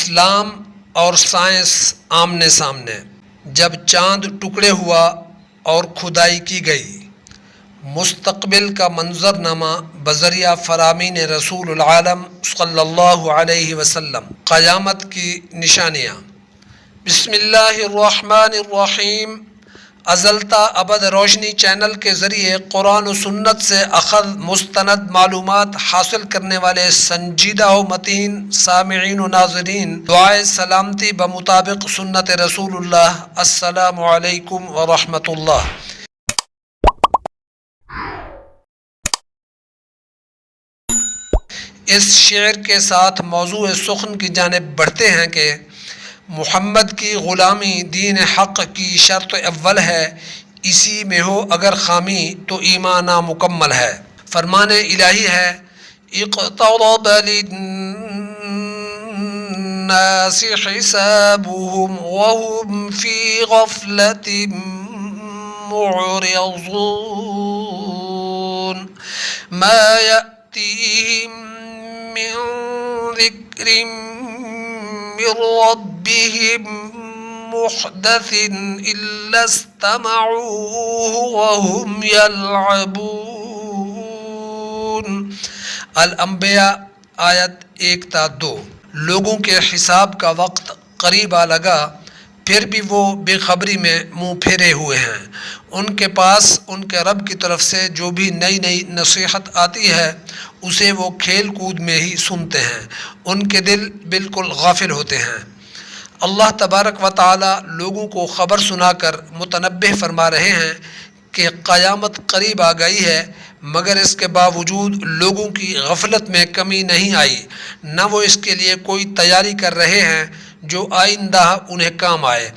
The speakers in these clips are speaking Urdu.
اسلام اور سائنس آمنے سامنے، جب چاند ٹکڑے ہوا اور کھدائی کی گئی، مستقبل کا منظرنامہ بذریعہ فرامین رسول العالم صلی اللہ علیہ وسلم، قیامت کی نشانیاں۔ بسم اللہ الرحمن الرحیم۔ ازل تا ابد روشنی چینل کے ذریعے قرآن و سنت سے اخذ مستند معلومات حاصل کرنے والے سنجیدہ و متین سامعین و ناظرین، دعائے سلامتی بمطابق سنت رسول اللہ، السلام علیکم ورحمۃ اللہ۔ اس شعر کے ساتھ موضوع سخن کی جانب بڑھتے ہیں کہ محمد کی غلامی دین حق کی شرط اول ہے، اسی میں ہو اگر خامی تو ایمان نامکمل ہے۔ فرمان الہی ہے، اقترب للناس حسابهم وهم في غفلة معرضون ما يأتيهم من ذكر من ربهم محدث إلا استمعوه وهم يلعبون۔ الانبیاء آیت 1-2۔ لوگوں کے حساب کا وقت قریب آ لگا، پھر بھی وہ بے خبری میں منہ پھیرے ہوئے ہیں۔ ان کے پاس ان کے رب کی طرف سے جو بھی نئی نئی نصیحت آتی ہے اسے وہ کھیل کود میں ہی سنتے ہیں، ان کے دل بالکل غافل ہوتے ہیں۔ اللہ تبارک و تعالی لوگوں کو خبر سنا کر متنبہ فرما رہے ہیں کہ قیامت قریب آ گئی ہے، مگر اس کے باوجود لوگوں کی غفلت میں کمی نہیں آئی، نہ وہ اس کے لیے کوئی تیاری کر رہے ہیں جو آئندہ انہیں کام آئے،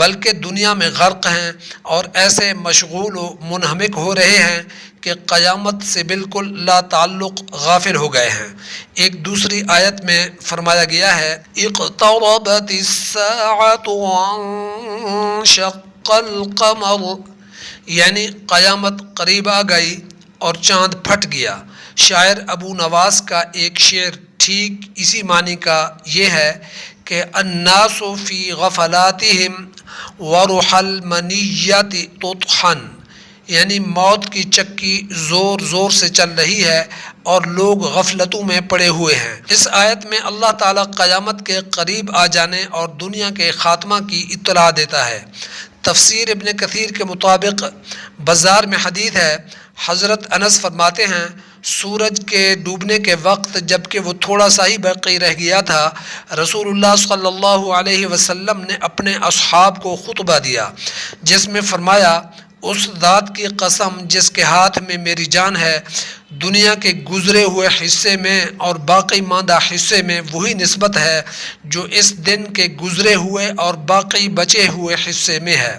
بلکہ دنیا میں غرق ہیں اور ایسے مشغول و منہمک ہو رہے ہیں کہ قیامت سے بالکل لا تعلق غافل ہو گئے ہیں۔ ایک دوسری آیت میں فرمایا گیا ہے، اقتربت الساعۃ وانشق القمر، یعنی قیامت قریب آ گئی اور چاند پھٹ گیا۔ شاعر ابو نواس کا ایک شعر ٹھیک اسی معنی کا یہ ہے کہ الناس فی غفلاتہم ورح المنیۃ تطحن، یعنی موت کی چکی زور زور سے چل رہی ہے اور لوگ غفلتوں میں پڑے ہوئے ہیں۔ اس آیت میں اللہ تعالیٰ قیامت کے قریب آ جانے اور دنیا کے خاتمہ کی اطلاع دیتا ہے۔ تفسیر ابن کثیر کے مطابق بازار میں حدیث ہے، حضرت انس فرماتے ہیں، سورج کے ڈوبنے کے وقت جب کہ وہ تھوڑا سا ہی باقی رہ گیا تھا، رسول اللہ صلی اللہ علیہ وسلم نے اپنے اصحاب کو خطبہ دیا جس میں فرمایا، اس ذات کی قسم جس کے ہاتھ میں میری جان ہے، دنیا کے گزرے ہوئے حصے میں اور باقی ماندہ حصے میں وہی نسبت ہے جو اس دن کے گزرے ہوئے اور باقی بچے ہوئے حصے میں ہے۔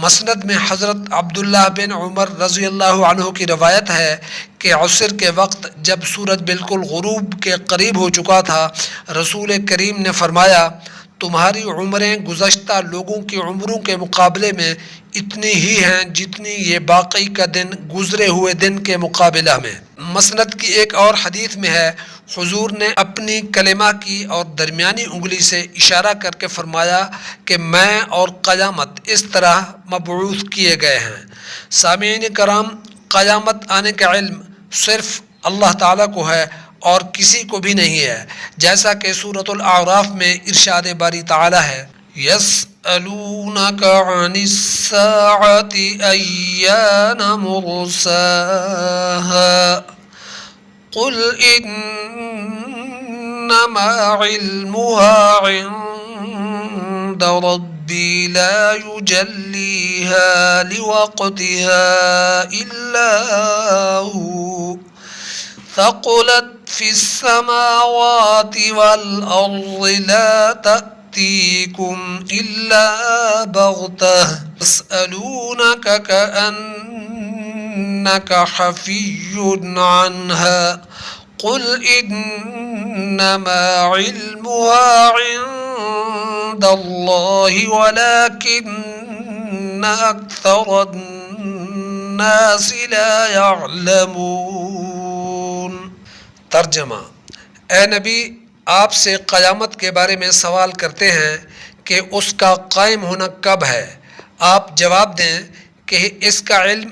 مسند میں حضرت عبداللہ بن عمر رضی اللہ عنہ کی روایت ہے کہ عصر کے وقت جب سورج بالکل غروب کے قریب ہو چکا تھا، رسول کریم نے فرمایا، تمہاری عمریں گزشتہ لوگوں کی عمروں کے مقابلے میں اتنی ہی ہیں جتنی یہ باقی کا دن گزرے ہوئے دن کے مقابلہ میں۔ مسند کی ایک اور حدیث میں ہے، حضور نے اپنی کلمہ کی اور درمیانی انگلی سے اشارہ کر کے فرمایا کہ میں اور قیامت اس طرح مبعوث کیے گئے ہیں۔ سامعین کرام، قیامت آنے کا علم صرف اللہ تعالیٰ کو ہے اور کسی کو بھی نہیں ہے، جیسا کہ سورۃ الاعراف میں ارشاد باری تعالیٰ ہے، يَسْأَلُونَكَ عَنِ السَّاعَةِ أَيَّانَ مُرْسَاهَا قُلْ إِنَّمَا عِلْمُهَا عِندَ رَبِّي لَا يُجَلِّيهَا لِوَقْتِهَا إِلَّا هُوَ ثقلت في السماوات والأرض لا تأتيكم إلا بغتة يسألونك كأنك حفي عنها قل إنما علمها عند الله ولكن أكثر الناس لا يعلمون۔ ترجمہ، اے نبی، آپ سے قیامت کے بارے میں سوال کرتے ہیں کہ اس کا قائم ہونا کب ہے۔ آپ جواب دیں کہ اس کا علم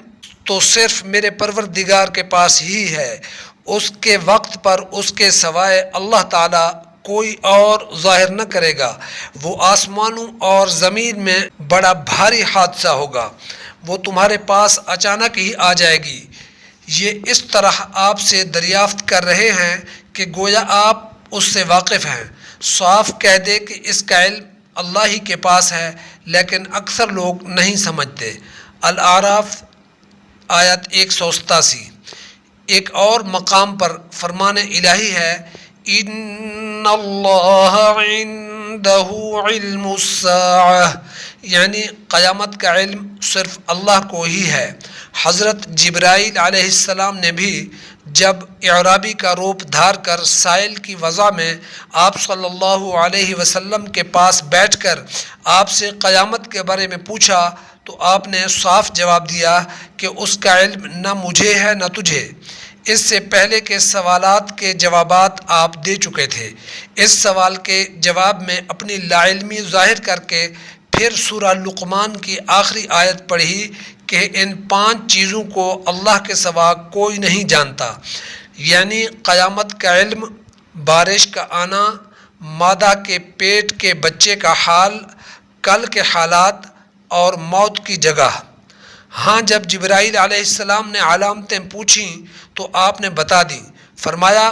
تو صرف میرے پروردگار کے پاس ہی ہے، اس کے وقت پر اس کے سوائے اللہ تعالیٰ کوئی اور ظاہر نہ کرے گا۔ وہ آسمانوں اور زمین میں بڑا بھاری حادثہ ہوگا، وہ تمہارے پاس اچانک ہی آ جائے گی۔ یہ اس طرح آپ سے دریافت کر رہے ہیں کہ گویا آپ اس سے واقف ہیں۔ صاف کہہ دے کہ اس کا علم اللہ ہی کے پاس ہے، لیکن اکثر لوگ نہیں سمجھتے۔ الاعراف آیت 187۔ ایک اور مقام پر فرمان الہی ہے، ان اللہ عنده علم الساعہ، یعنی قیامت کا علم صرف اللہ کو ہی ہے۔ حضرت جبرائیل علیہ السلام نے بھی جب اعرابی کا روپ دھار کر سائل کی وضع میں آپ صلی اللہ علیہ وسلم کے پاس بیٹھ کر آپ سے قیامت کے بارے میں پوچھا تو آپ نے صاف جواب دیا کہ اس کا علم نہ مجھے ہے نہ تجھے۔ اس سے پہلے کے سوالات کے جوابات آپ دے چکے تھے۔ اس سوال کے جواب میں اپنی لا علمی ظاہر کر کے پھر سورہ لقمان کی آخری آیت پڑھی کہ ان 5 چیزوں کو اللہ کے سوا کوئی نہیں جانتا، یعنی قیامت کا علم، بارش کا آنا، مادہ کے پیٹ کے بچے کا حال، کل کے حالات اور موت کی جگہ۔ ہاں، جب جبرائیل علیہ السلام نے علامتیں پوچھیں تو آپ نے بتا دیں۔ فرمایا،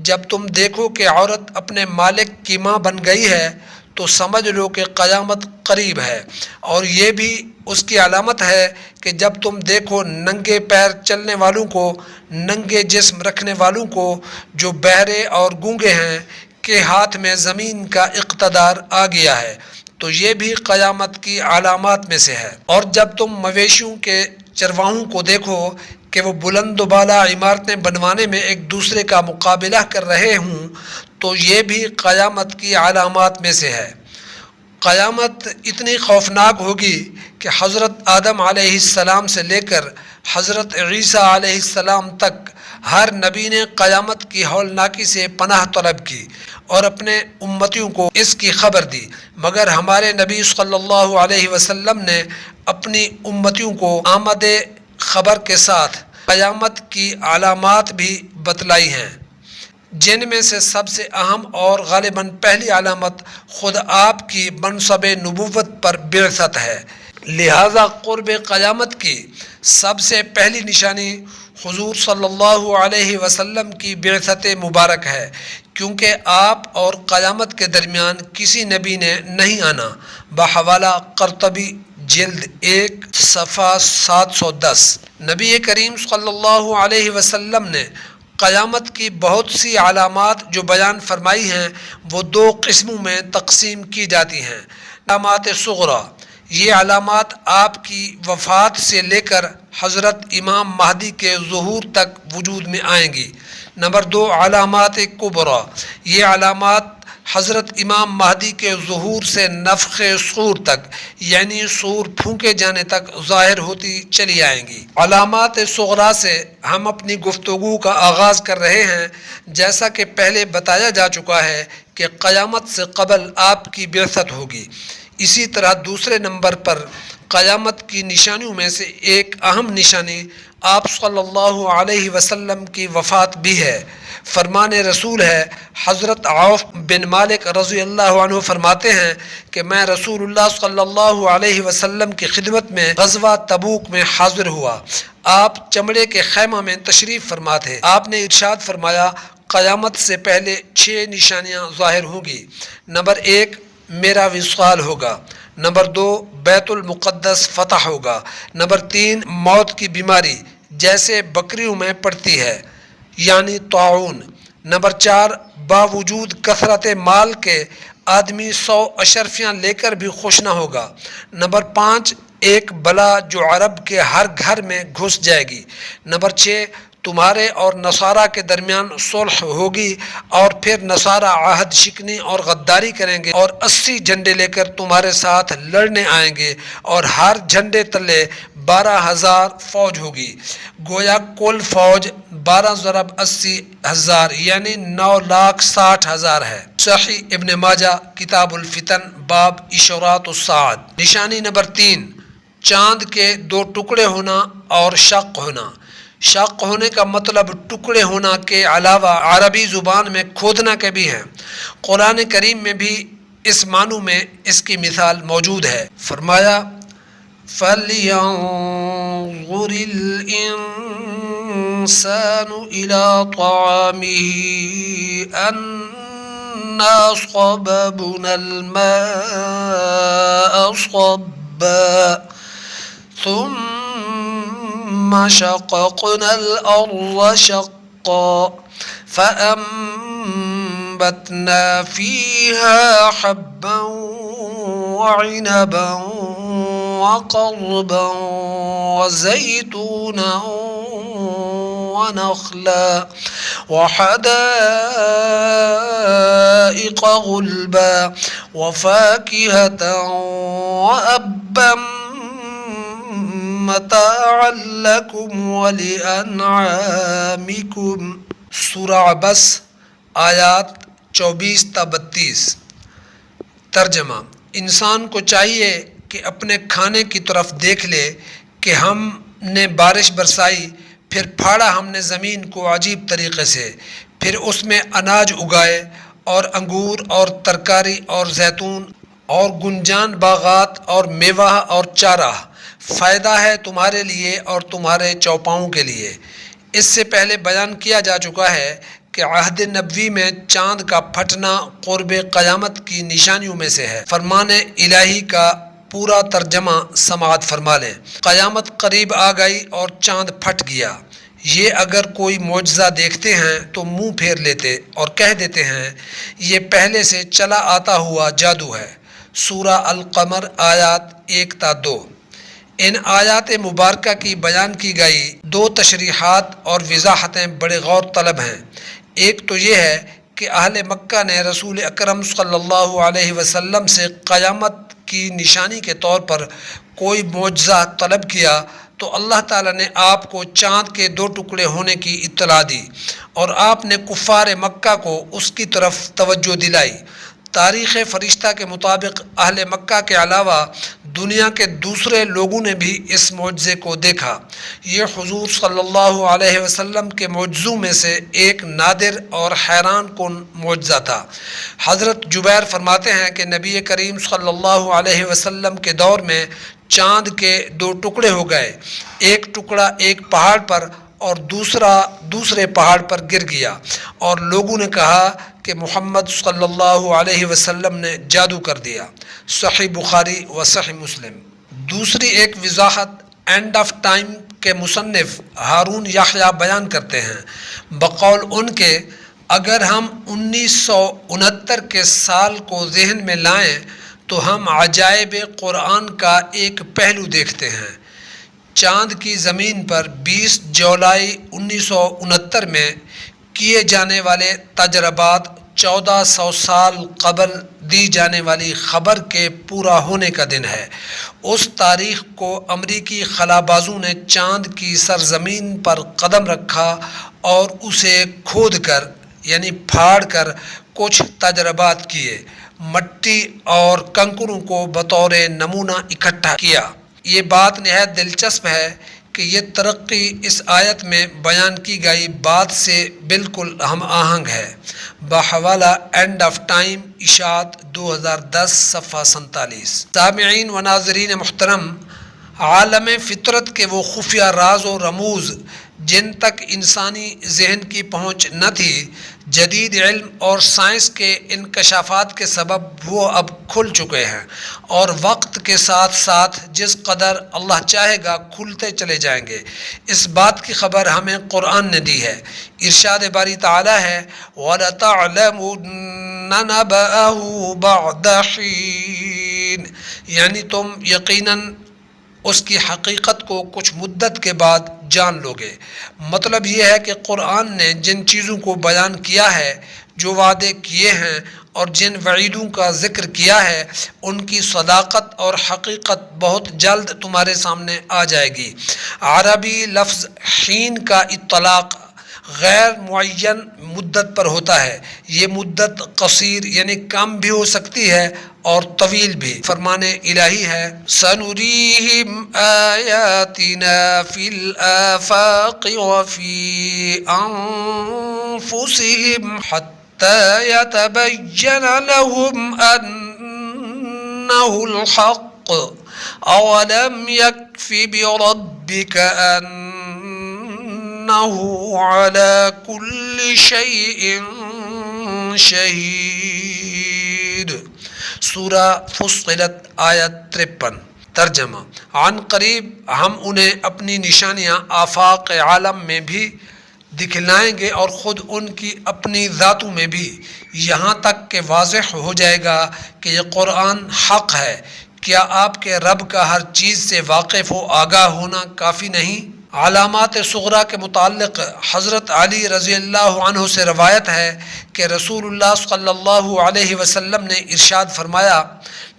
جب تم دیکھو کہ عورت اپنے مالک کی ماں بن گئی ہے تو سمجھ لو کہ قیامت قریب ہے، اور یہ بھی اس کی علامت ہے کہ جب تم دیکھو ننگے پیر چلنے والوں کو، ننگے جسم رکھنے والوں کو جو بہرے اور گونگے ہیں کہ ہاتھ میں زمین کا اقتدار آ گیا ہے، تو یہ بھی قیامت کی علامات میں سے ہے۔ اور جب تم مویشیوں کے چرواہوں کو دیکھو کہ وہ بلند و بالا عمارتیں بنوانے میں ایک دوسرے کا مقابلہ کر رہے ہوں، تو یہ بھی قیامت کی علامات میں سے ہے۔ قیامت اتنی خوفناک ہوگی کہ حضرت آدم علیہ السلام سے لے کر حضرت عیسیٰ علیہ السلام تک ہر نبی نے قیامت کی ہولناکی سے پناہ طلب کی اور اپنے امتیوں کو اس کی خبر دی، مگر ہمارے نبی صلی اللہ علیہ وسلم نے اپنی امتیوں کو آمد خبر کے ساتھ قیامت کی علامات بھی بتلائی ہیں، جن میں سے سب سے اہم اور غالباً پہلی علامت خود آپ کی منصب نبوت پر بعثت ہے۔ لہذا قرب قیامت کی سب سے پہلی نشانی حضور صلی اللہ علیہ وسلم کی بعثت مبارک ہے، کیونکہ آپ اور قیامت کے درمیان کسی نبی نے نہیں آنا۔ بحوالہ قرطبی جلد 1 صفحہ 710۔ نبی کریم صلی اللہ علیہ وسلم نے قیامت کی بہت سی علامات جو بیان فرمائی ہیں وہ 2 قسموں میں تقسیم کی جاتی ہیں۔ علامات صغریٰ، یہ علامات آپ کی وفات سے لے کر حضرت امام مہدی کے ظہور تک وجود میں آئیں گی۔ نمبر 2، علامات کبریٰ، یہ علامات حضرت امام مہدی کے ظہور سے نفخ صور تک، یعنی صور پھونکے جانے تک ظاہر ہوتی چلی آئیں گی۔ علامات صغریٰ سے ہم اپنی گفتگو کا آغاز کر رہے ہیں۔ جیسا کہ پہلے بتایا جا چکا ہے کہ قیامت سے قبل آپ کی بعثت ہوگی، اسی طرح دوسرے نمبر پر قیامت کی نشانیوں میں سے ایک اہم نشانی آپ صلی اللہ علیہ وسلم کی وفات بھی ہے۔ فرمان رسول ہے، حضرت عوف بن مالک رضی اللہ عنہ فرماتے ہیں کہ میں رسول اللہ صلی اللہ علیہ وسلم کی خدمت میں غزوہ تبوک میں حاضر ہوا۔ آپ چمڑے کے خیمہ میں تشریف فرما تھے۔ آپ نے ارشاد فرمایا، قیامت سے پہلے 6 نشانیاں ظاہر ہوں گی۔ نمبر 1، میرا وصال ہوگا۔ نمبر 2، بیت المقدس فتح ہوگا۔ نمبر 3، موت کی بیماری جیسے بکریوں میں پڑتی ہے، یعنی طاعون۔ نمبر 4، باوجود کثرت مال کے آدمی 100 اشرفیاں لے کر بھی خوش نہ ہوگا۔ نمبر 5، ایک بلا جو عرب کے ہر گھر میں گھس جائے گی۔ نمبر 6، تمہارے اور نصارہ کے درمیان صلح ہوگی اور پھر نصارہ عہد شکنی اور غداری کریں گے اور 80 جھنڈے لے کر تمہارے ساتھ لڑنے آئیں گے اور ہر جھنڈے تلے 12,000 فوج ہوگی۔ گویا کل فوج 12 ضرب 80,000 یعنی 9,60,000 ہے۔ صحیح ابن ماجہ کتاب الفتن باب اشارات الساعت۔ نشانی نمبر 3، چاند کے 2 ٹکڑے ہونا اور شق ہونا۔ شق ہونے کا مطلب ٹکڑے ہونا کے علاوہ عربی زبان میں کھودنا کے بھی ہیں۔ قرآن کریم میں بھی اس معنی میں اس کی مثال موجود ہے۔ فرمایا فَلْيَنظُرِ الْإِنسَانُ إِلَىٰ طَعَامِهِ أَنَّا صَبَبْنَا الْمَاءَ صَبًّا ثُمَّ شَقَقْنَا الْأَرْضَ شَقًّا فَأَنبَتْنَا فِيهَا حَبًّا وَعِنَبًا وَقَضْبًا وَزَيْتُونًا وَنَخْلًا وَحَدَائِقَ غُلْبًا وَفَاكِهَةً وَأَبًّا مَتَاعًا لَكُمْ وَلِأَنْعَامِكُمْ۔ سورہ عبس آیات 24 تا 32۔ ترجمہ: انسان کو چاہیے کہ اپنے کھانے کی طرف دیکھ لے کہ ہم نے بارش برسائی، پھر پھاڑا ہم نے زمین کو عجیب طریقے سے، پھر اس میں اناج اگائے اور انگور اور ترکاری اور زیتون اور گنجان باغات اور میوہ اور چارہ، فائدہ ہے تمہارے لیے اور تمہارے چوپاؤں کے لیے۔ اس سے پہلے بیان کیا جا چکا ہے کہ عہد نبوی میں چاند کا پھٹنا قرب قیامت کی نشانیوں میں سے ہے۔ فرمان الہی کا پورا ترجمہ سماعت فرما لیں۔ قیامت قریب آ گئی اور چاند پھٹ گیا۔ یہ اگر کوئی معجزہ دیکھتے ہیں تو منہ پھیر لیتے اور کہہ دیتے ہیں یہ پہلے سے چلا آتا ہوا جادو ہے۔ سورہ القمر آیات 1 تا 2۔ ان آیات مبارکہ کی بیان کی گئی 2 تشریحات اور وضاحتیں بڑے غور طلب ہیں۔ ایک تو یہ ہے کہ اہل مکہ نے رسول اکرم صلی اللہ علیہ وسلم سے قیامت کی نشانی کے طور پر کوئی معجزہ طلب کیا تو اللہ تعالیٰ نے آپ کو چاند کے 2 ٹکڑے ہونے کی اطلاع دی اور آپ نے کفار مکہ کو اس کی طرف توجہ دلائی۔ تاریخ فرشتہ کے مطابق اہل مکہ کے علاوہ دنیا کے دوسرے لوگوں نے بھی اس معجزے کو دیکھا۔ یہ حضور صلی اللہ علیہ وسلم کے معجزوں میں سے ایک نادر اور حیران کن معجزہ تھا۔ حضرت جبیر فرماتے ہیں کہ نبی کریم صلی اللہ علیہ وسلم کے دور میں چاند کے 2 ٹکڑے ہو گئے، ایک ٹکڑا ایک پہاڑ پر اور دوسرے پہاڑ پر گر گیا، اور لوگوں نے کہا کہ محمد صلی اللہ علیہ وسلم نے جادو کر دیا۔ صحیح بخاری و صحیح مسلم۔ دوسری ایک وضاحت اینڈ آف ٹائم کے مصنف ہارون یحییٰ بیان کرتے ہیں۔ بقول ان کے اگر ہم 1969 کے سال کو ذہن میں لائیں تو ہم عجائب قرآن کا ایک پہلو دیکھتے ہیں۔ چاند کی زمین پر 20 جولائی 1969 میں کیے جانے والے تجربات 1400 سال قبل دی جانے والی خبر کے پورا ہونے کا دن ہے۔ اس تاریخ کو امریکی خلابازوں نے چاند کی سرزمین پر قدم رکھا اور اسے کھود کر یعنی پھاڑ کر کچھ تجربات کیے، مٹی اور کنکروں کو بطور نمونہ اکٹھا کیا۔ یہ بات نہایت دلچسپ ہے کہ یہ ترقی اس آیت میں بیان کی گئی بات سے بالکل ہم آہنگ ہے۔ بحوالہ اینڈ آف ٹائم اشاعت 2010 صفحہ 47۔ سامعین و ناظرین محترم، عالم فطرت کے وہ خفیہ راز و رموز جن تک انسانی ذہن کی پہنچ نہ تھی، جدید علم اور سائنس کے انکشافات کے سبب وہ اب کھل چکے ہیں، اور وقت کے ساتھ ساتھ جس قدر اللہ چاہے گا کھلتے چلے جائیں گے۔ اس بات کی خبر ہمیں قرآن نے دی ہے۔ ارشاد باری تعالیٰ ہے وَلَتَعْلَمُنَّ نَبَأَهُ بَعْدَ حِينٍ، یعنی تم یقیناً اس کی حقیقت کو کچھ مدت کے بعد جان لو گے۔ مطلب یہ ہے کہ قرآن نے جن چیزوں کو بیان کیا ہے جو وعدے کیے ہیں اور جن وعیدوں کا ذکر کیا ہے ان کی صداقت اور حقیقت بہت جلد تمہارے سامنے آ جائے گی۔ عربی لفظ حین کا اطلاق غیر معین مدت پر ہوتا ہے۔ یہ مدت قصیر یعنی کم بھی ہو سکتی ہے اور طویل بھی۔ فرمان الہی ہے سَنُرِيهِمْ آيَاتِنَا فِي الْآفَاقِ وَفِي أَنفُسِهِمْ حَتَّى يَتَبَيَّنَ لَهُمْ أَنَّهُ الْحَقُّ أَوَلَمْ يَكْفِ بِرَبِّكَ أَنَّهُ عَلَى كُلِّ شَيْءٍ شَهِيدٌ۔ سورہ فصلت آیت 53۔ ترجمہ: عن قریب ہم انہیں اپنی نشانیاں آفاق عالم میں بھی دکھلائیں گے اور خود ان کی اپنی ذاتوں میں بھی، یہاں تک کہ واضح ہو جائے گا کہ یہ قرآن حق ہے۔ کیا آپ کے رب کا ہر چیز سے واقف و آگاہ ہونا کافی نہیں؟ علامات صغریٰ کے متعلق حضرت علی رضی اللہ عنہ سے روایت ہے کہ رسول اللہ صلی اللہ علیہ وسلم نے ارشاد فرمایا: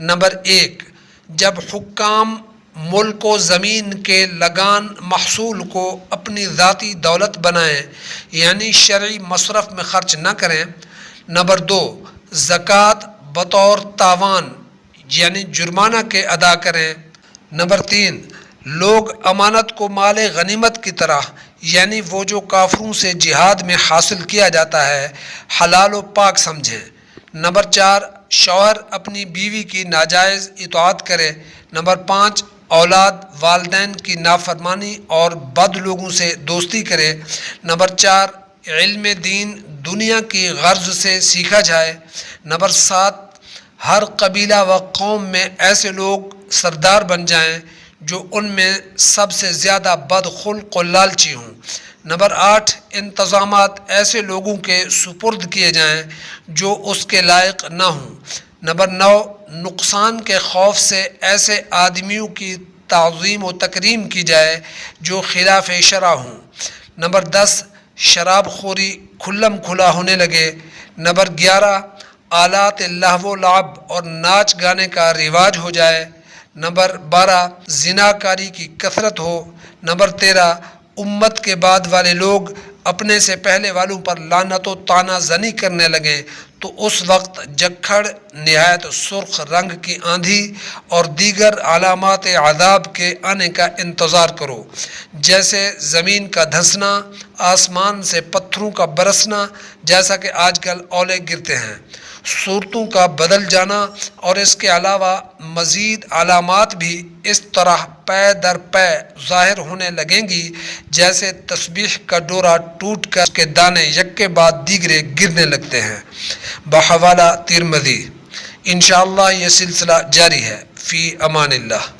نمبر 1، جب حکام ملک و زمین کے لگان محصول کو اپنی ذاتی دولت بنائیں یعنی شرعی مصرف میں خرچ نہ کریں۔ نمبر 2، زکوٰۃ بطور تاوان یعنی جرمانہ کے ادا کریں۔ نمبر 3، لوگ امانت کو مال غنیمت کی طرح یعنی وہ جو کافروں سے جہاد میں حاصل کیا جاتا ہے حلال و پاک سمجھیں۔ نمبر 4، شوہر اپنی بیوی کی ناجائز اطاعت کرے۔ نمبر 5، اولاد والدین کی نافرمانی اور بد لوگوں سے دوستی کرے۔ نمبر 4، علم دین دنیا کی غرض سے سیکھا جائے۔ نمبر 7، ہر قبیلہ و قوم میں ایسے لوگ سردار بن جائیں جو ان میں سب سے زیادہ بد خلق و لالچی ہوں۔ نمبر 8، انتظامات ایسے لوگوں کے سپرد کیے جائیں جو اس کے لائق نہ ہوں۔ نمبر 9، نقصان کے خوف سے ایسے آدمیوں کی تعظیم و تکریم کی جائے جو خلاف شرع ہوں۔ نمبر 10، شراب خوری کھلم کھلا ہونے لگے۔ نمبر 11، آلات لہو و لعب اور ناچ گانے کا رواج ہو جائے۔ نمبر 12، زناکاری کی کثرت ہو۔ نمبر 13، امت کے بعد والے لوگ اپنے سے پہلے والوں پر لعنت و طعنہ زنی کرنے لگیں تو اس وقت جکھڑ، نہایت سرخ رنگ کی آندھی اور دیگر علامات عذاب کے آنے کا انتظار کرو، جیسے زمین کا دھنسنا، آسمان سے پتھروں کا برسنا جیسا کہ آج کل اولے گرتے ہیں، صورتوں کا بدل جانا، اور اس کے علاوہ مزید علامات بھی اس طرح پے در پے ظاہر ہونے لگیں گی جیسے تسبیح کا ڈورا ٹوٹ کر اس کے دانے یک کے بعد دیگرے گرنے لگتے ہیں۔ بحوالہ ترمذی۔ انشاءاللہ یہ سلسلہ جاری ہے۔ فی امان اللہ۔